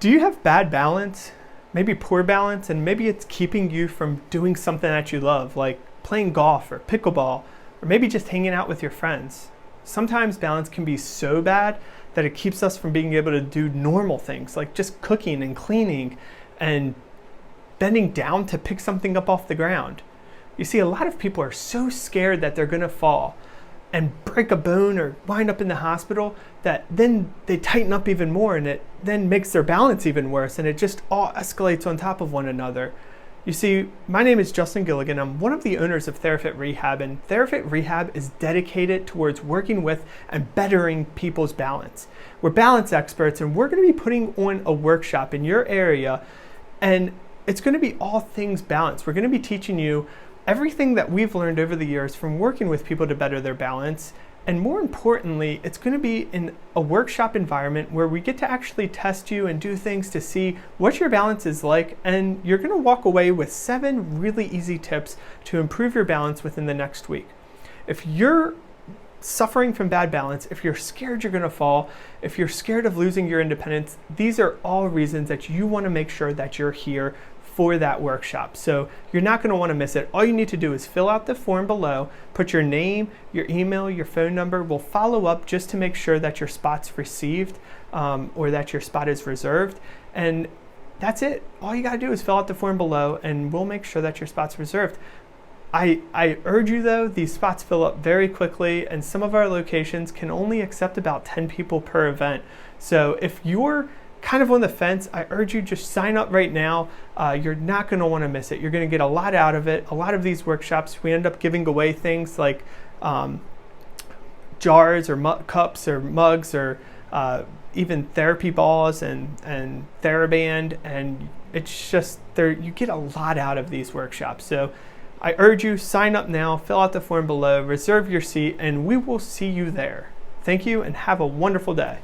Do you have bad balance? Maybe poor balance, and maybe it's keeping you from doing something that you love, like playing golf or pickleball, or maybe just hanging out with your friends. Sometimes balance can be so bad that it keeps us from being able to do normal things, like just cooking and cleaning and bending down to pick something up off the ground. You see, a lot of people are so scared that they're gonna fall and break a bone or wind up in the hospital that then they tighten up even more, and it then makes their balance even worse, and it just all escalates on top of one another. You see, my name is Justin Gilligan. I'm one of the owners of TheraFit Rehab, and TheraFit Rehab is dedicated towards working with and bettering people's balance. We're balance experts, and we're going to be putting on a workshop in your area, and it's going to be all things balance. We're going to be teaching you everything that we've learned over the years from working with people to better their balance. And more importantly, it's going to be in a workshop environment where we get to actually test you and do things to see what your balance is like. And you're going to walk away with 7 really easy tips to improve your balance within the next week. If you're suffering from bad balance, if you're scared you're going to fall, if you're scared of losing your independence, these are all reasons that you want to make sure that you're here for that workshop. So you're not going to want to miss it. All you need to do is fill out the form below, put your name, your email, your phone number. We'll follow up just to make sure that your spot's received or that your spot is reserved. And that's it. All you got to do is fill out the form below and we'll make sure that your spot's reserved. I urge you though, these spots fill up very quickly, and some of our locations can only accept about 10 people per event. So if you're kind of on the fence, I urge you just sign up right now. You're not going to want to miss it. You're going to get a lot out of it. A lot of these workshops, we end up giving away things like jars or cups or mugs or even therapy balls and TheraBand, and it's just you get a lot out of these workshops. So I urge you, sign up now, fill out the form below, reserve your seat, and we will see you there. Thank you and have a wonderful day.